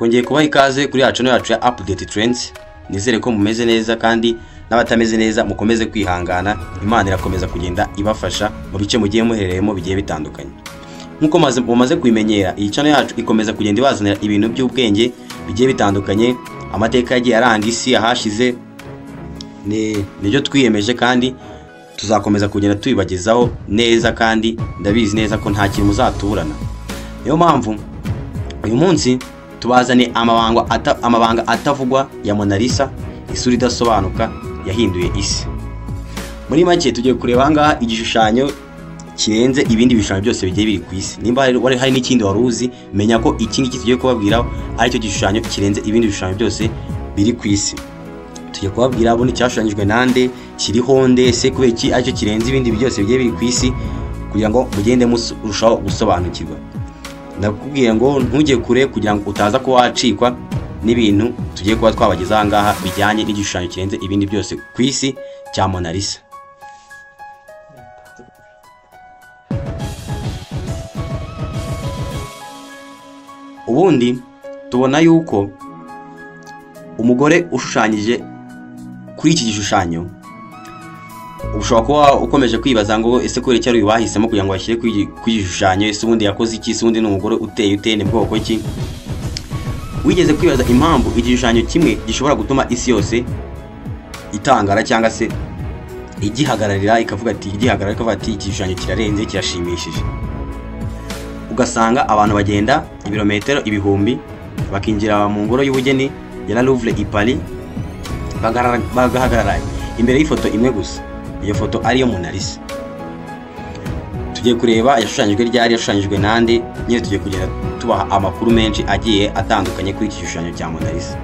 Twongeye kubaha ikaze kuri yacu yacu ya Update Trends. Nizere ko mumeze neza kandi n'abatameze neza mukomeze kwihangana. Imana irakomeza kugenda ibafasha mu bice mugiye muherereyemo bigiye bitandukanye. Nkuko mumaze kwimenyera, iyi channel yacu ikomeza kugenda ibazanira ibintu by'ubwenge bigiye bitandukanye, amateka yagiye aranga isi ahashize nibyo twiyemeje kandi tuzakomeza kugenda tubibagezaho neza, kandi ndabizi neza ko nta kintu muzatuburana. Niyo mpamvu uyu munsi tubazane amabanga atavugwa ya Mona Lisa, isura idasobanuka yahinduye isi. Muri make tugiye kureba ngaha igishushanyo kirenze ibindi bishushanyo byose bigiye biri ku isi. Nimba hari n'ikindi waruzi, menya ko iki ngiki tugiye kubabwiraho ari cyo gishushanyo kirenze ibindi bishushanyo byose biri ku isi. Tugiye kubabwira bundi cyashushanyijwe nande, kiriho ndese kubera iki ari cyo kirenze ibindi byose bigiye biri ku isi, kugira ngo mugende mushaho gusobanukirwa. Ndakubwiye ngo ntujye kure kugira ngo utaza ko wacikwa n'ibintu tugiye kuba twabageza ngaha bijyanye n'igishushanyo kirenze ibindi byose ku isi cya Mona Lisa. Ubundi tubona yuko umugore ushushanyije kuri iki gishushanyo, ushobora kuba ukomeje kwibaza ngo ese kubera icyo ari bahisemo kugira ngo bashyire ku gishushanyo, ese ubundi yakoze iki, ese ubundi ni umugore uteye ni bwoko ki? Wigeze kwibaza impamvu igishushanyo kimwe gishobora gutuma isi yose itangara cyangwa se igihagararira ikavuga ati iki gishushanyo kirarenze, kirashimishije? Ugasanga abantu bagenda ibirometero ibihumbi bakinjira mu ngoro y'ubugeni ya La Louvre i Paris, bagahagarara imbere y'ifoto imwe gusa. Iyo foto ariyo Mona Lisa. Tugiye kureba yashushanyijwe ryari, yashushanyijwe nande, nyine tugiye kugenda tubaha amakuru menshi agiye atandukanye kuri iki gishushanyo cya Mona Lisa.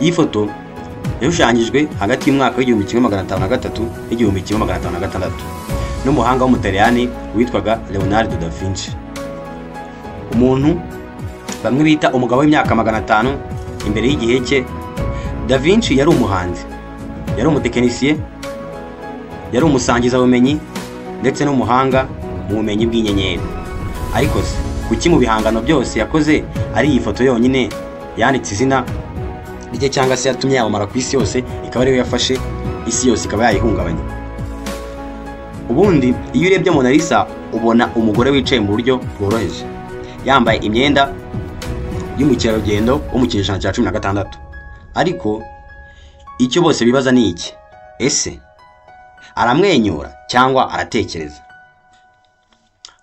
Iyi foto yashushanyijwe hagati y'umwaka w'1503 n'1506 n'umuhanga w'umutaliyani witwaga Leonardo da Vinci. Umuntu bamwe bita umugabo w'imyaka 500 imbere y'igihe cye. Da Vinci yari umuhanzi, yari umutekinisiye, yari umusangiza bumenyi ndetse n'umuhanga mu bumenyi bw'inyenyeri. Ariko se kuki mu bihangano byose yakoze ari iyi foto yonyine yanditse izina rye cyangwa se yatumye yamamara ku isi yose, ikaba ariyo yafashe isi yose ikaba yayihungabanya? Ubundi iyo urebye Mona Lisa ubona umugore wicaye mu buryo bworoheje, yambaye imyenda y'umukerarugendo wo mu kinyejana cya 16. Ariko icyo bose bibaza ni iki: ese aramwenyura cyangwa aratekereza?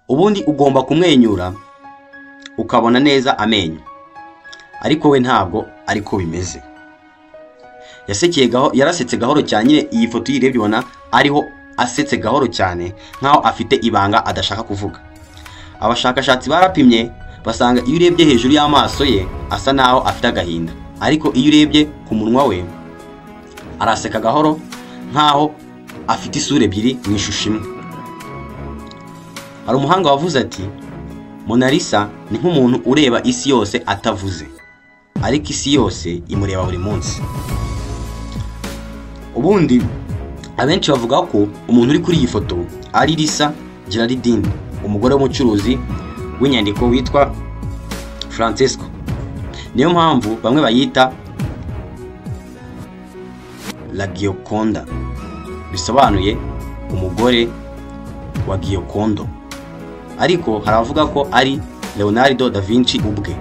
Ubundi ugomba kumwenyura ukabona neza amenyo, ariko we ntabwo ariko bimeze. Yarasetse gahoro cyane. Iyi foto yirebye ubona ariho asetse gahoro cyane, nkaho afite ibanga adashaka kuvuga. Abashakashatsi barapimye basanga iyo urebye hejuru y'amaso ye asa naho afite agahinda, ariko iyo urebye ku munwa we araseka gahoro, nkaho afite isura ebyiri mu ishusho imwe. Hari umuhanga wavuze ati Mona Lisa ni nk'umuntu ureba isi yose atavuze, ariko isi yose imureba buri munsi. Ubundi abenshi bavuga ko umuntu uri kuri iyi foto ari Lisa Geraldine, umugore w'umucuruzi w'inyandiko witwa Francesco. Niyo mpamvu bamwe bayita La Gioconda, bisobanuye umugore wa Giocondo. Ariko haravuga ko ari Leonardo da Vinci ubwe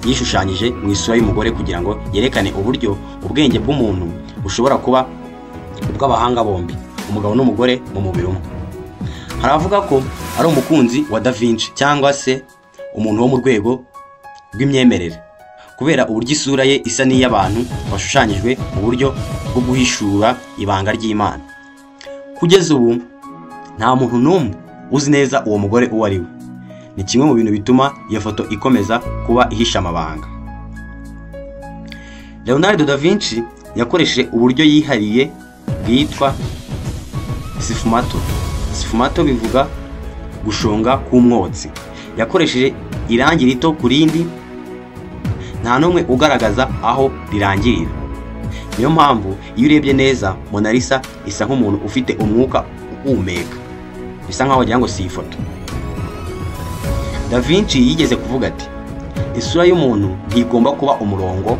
yishushanyije mu isura y'umugore kugira ngo yerekane uburyo ubwenge bw'umuntu bushobora kuba ubw'abahanga bombi, umugabo n'umugore mu mubiri umwe. Haravuga ko ari umukunzi wa Da Vinci cyangwa se umuntu wo mu rwego rw'imyemerere, kubera uburyo isura ye isa n'iy'abantu bashushanyijwe mu buryo bwo guhishura ibanga ry'Imana. Kugeza ubu nta muntu n'umwe uzi neza uwo mugore uwo ari we. Ni kimwe mu bintu bituma iyo foto ikomeza kuba ihisha amabanga. Leonardo da Vinci yakoresheje uburyo yihariye bwitwa sfumato. Sfumato bivuga gushonga k'umwotsi. Yakoresheje irangi rito ku rindi, nta n'umwe ugaragaza aho rirangirira. Niyo mpamvu iyo urebye neza Mona Lisa isa nk'umuntu ufite umwuka uhumeka, bisa nkaho wagira ngo si ifoto. Da Vinci yigeze kuvuga ati isura y'umuntu ntigomba kuba umurongo,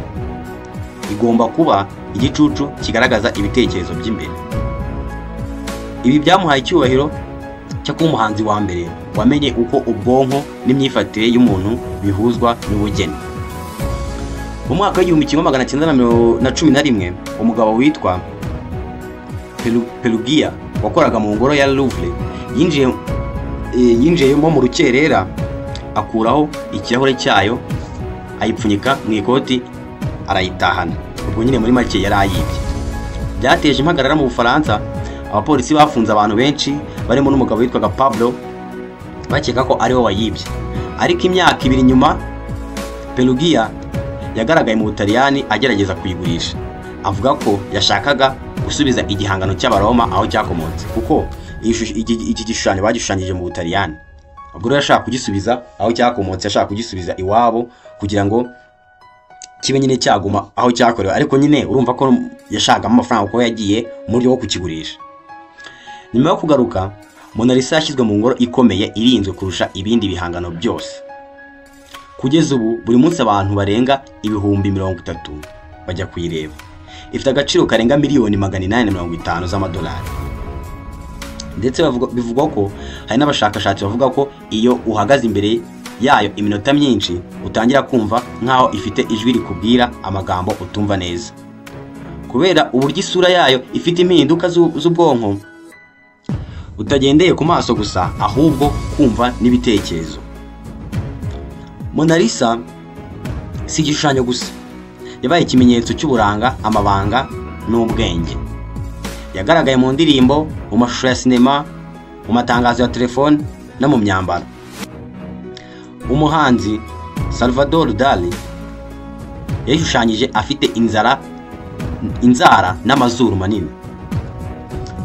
igomba kuba igicucu kigaragaza ibitekerezo by'imbere. Ibi byamuhaye icyubahiro cyo kuba umuhanzi wa mbere wamenye uko ubwonko n'imyifatire y'umuntu bihuzwa n'ubugeni. Mu mwaka w'1911 umugabo witwa Perugia wakoraga mu ngoro ya Louvre yinjiyemo mu rukerera akuraho ikirahure cyayo ayipfunyika mu ikoti arayitahana. Ubwo nyine muri make yari ayibye. Byateje impagarara mu Bufaransa. Abapolisi bafunze abantu benshi barimo n'umugabo witwaga Pablo bakeka ko ariwe wayibye. Ariko imyaka 2 nyuma Perugia yagaragaye mu Butaliyani agerageza kuyigurisha. Avuga ko yashakaga gusubiza igihangano cy'Abaroma aho cyakomotse, kuko iki gishushanyo bagishushanyije mu Butaliyani. Ubwo rero yashaka kugisubiza aho cyakomotse, yashaka kugisubiza iwabo kugira ngo kibe nyine cyaguma aho cyakorewe. Ariko nyine urumva ko yashakamo amafaranga kuko yagiye mu buryo bwo kukigurisha. Nyuma yo kugaruka, Mona Lisa yashyizwe mu ngoro ikomeye irinzwe kurusha ibindi bihangano byose. Kugeza ubu buri munsi abantu barenga 30,000 bajya kuyireba. Ifite agaciro karenga $850,000 z'amadolari. Ndetse bivugwa ko hari n'abashakashatsi bavuga ko iyo uhagaze imbere yayo iminota myinshi utangira kumva nkaho ifite ijwi rikubwira amagambo utumva neza, kubera uburyo isura yayo ifite impinduka z'ubwonko, utagendeye ku maso gusa ahubwo kumva n'ibitekerezo. Mona Lisa si igishushanyo gusa, yabaye ikimenyetso cy'uburanga, amabanga n'ubwenge. Yagaragaye mu ndirimbo, mu mashusho ya sinema, mu matangazo ya telefone no mu myambaro. Umuhanzi Salvador Dali yayishushanyije afite inzara n'amazuru manini.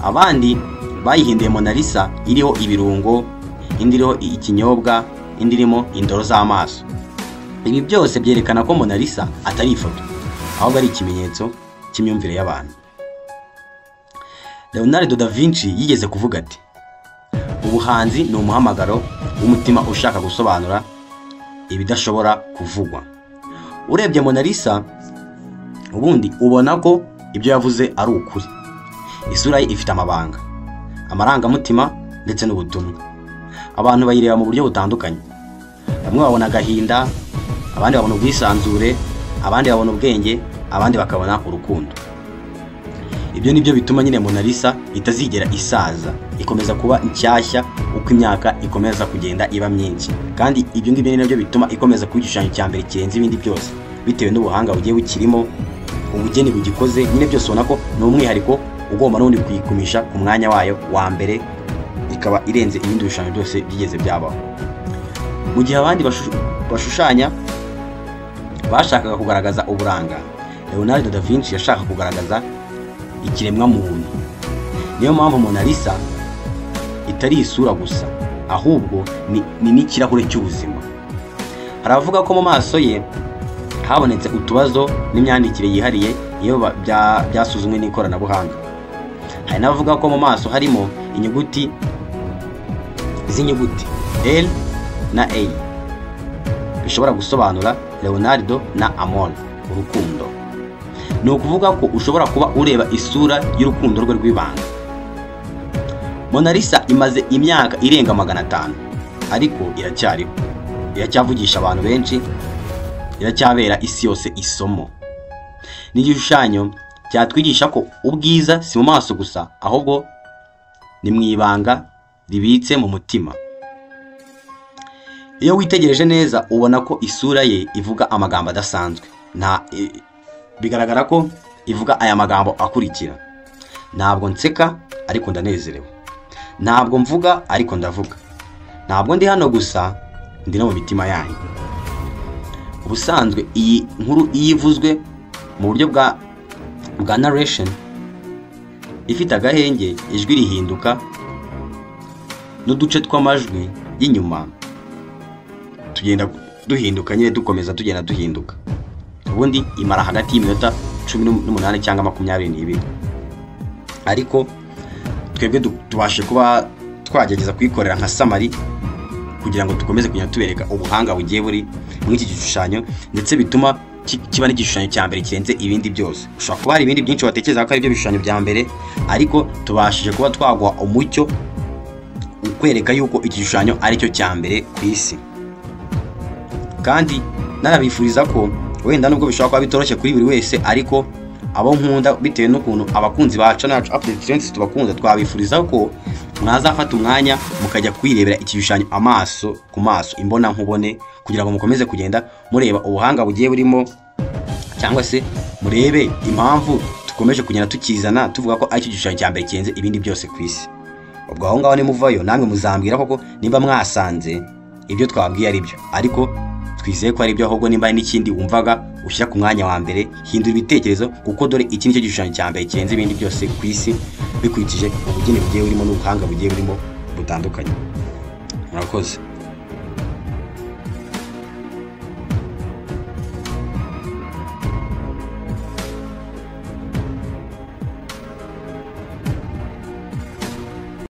Abandi bayihinduye Mona Lisa iriho ibirungo, indi iriho ikinyobwa, indi irimo indoro z'amaso. Ibi byose byerekana ko Mona Lisa atari ifoto, ahubwo ari ikimenyetso cy'imyumvire y'abantu. Leonardo da Vinci yigeze kuvuga ati, ubuhanzi ni umuhamagaro w'umutima ushaka gusobanura ibidashobora kuvugwa. Urebye Mona Lisa ubundi ubona ko ibyo yavuze ari ukuri. Isura ye ifite amabanga, amarangamutima ndetse n'ubutumwa. Abantu bayireba mu buryo butandukanye. Bamwe babona agahinda, abandi babona ubwisanzure, abandi babona ubwenge, abandi bakabona urukundo. Ibyo nibyo bituma nyine Mona Lisa itazigera isaza, ikomeza kuba inshyashya uko imyaka ikomeza kugenda iba myinshi. Kandi ibyo ngibyo ni nabyo bituma ikomeza kuba igishushanyo cya mbere kirenze ibindi byose, bitewe n'ubuhanga bugiye bukirimo, ubugeni bugikoze. Nyine byose ubona ko ni umwihariko ugomba n'undi kuyikumisha ku mwanya wayo wa mbere, ikaba irenze ibindi bishushanyo byose byigeze byabaho. Mu gihe abandi bashushanya bashakaga kugaragaza uburanga, Leonardo da Vinci yashaka kugaragaza ikiremwa muntu. Niyo mpamvu Mona Lisa itari isura gusa, ahubwo ni n'ikirahure cy'ubuzima. Haravuga ko mu maso ye habonetse utubazo n'imyandikire yihariye iyo byasuzumwe n'ikoranabuhanga. Hari n'abavuga ko mu maso harimo inyuguti z'inyuguti L na A bishobora gusobanura Leonardo na Amor, urukundo. Ni ukuvuga ko ushobora kuba ureba isura y'urukundo rwe rw'ibanga. Mona Lisa imaze imyaka irenga 500, ariko iracyariho, iracyavugisha abantu benshi, iracyabera isi yose isomo. Ni igishushanyo cyatwigisha ko ubwiza si mu maso gusa, ahubwo ni mu ibanga ribitse mu mutima. Iyo witegereje neza ubona ko isura ye ivuga amagambo adasanzwe. Bigaragara ko ivuga aya magambo akurikira: ntabwo nseka ariko ndanezerewe, ntabwo mvuga ariko ndavuga, ntabwo ndi hano gusa, ndi no mu mitima yanyu. Ubusanzwe iyi nkuru iyivuzwe mu buryo bwa narration ifite agahenge, ijwi rihinduka n'uduce tw'amajwi y'inyuma tugenda duhinduka, nyine dukomeza tugenda duhinduka. Ubundi imara hagati y'iminota 18 cyangwa 22. Ariko twebwe tubashe kuba twagerageza kuyikorera nka summary kugira ngo dukomeze kugenda tubereka ubuhanga bugiye buri muri iki gishushanyo, ndetse bituma kiba n'igishushanyo cya mbere kirenze ibindi byose. Ushobora kuba hari ibindi byinshi watekereza ko ari byo bishushanyo bya mbere, ariko tubashije kuba twaguha umucyo ukwereka yuko iki gishushanyo ari cyo cya mbere ku isi. Kandi narabifuriza ko wenda nubwo bishobora kuba bitoroshye kuri buri wese, ariko abo nkunda bitewe n'ukuntu abakunzi ba channel yacu Update Trends tubakunda, twabifuriza ko mwazafata umwanya mukajya kwirebera iki gishushanyo amaso ku maso, imbona nkubone, kugira ngo mukomeze kugenda mureba ubuhanga bugiye burimo, cyangwa se murebe impamvu dukomeje kugenda tukizana tuvuga ko ari cyo gishushanyo cya mbere kirenze ibindi byose ku isi. Ubwo aho ngaho nimuvayo namwe muzambwira koko nimba mwasanze ibyo twabwiye ari byo, ariko twizeye ko ari byo, ahubwo nimba hari n'ikindi wumvaga ushyira ku mwanya wa mbere, hindura ibitekerezo, kuko dore iki nicyo gishushanyo cya mbere kirenze ibindi byose ku isi, bikurikije ubugeni bugiye burimo n'ubuhanga bugiye burimo butandukanye. Murakoze.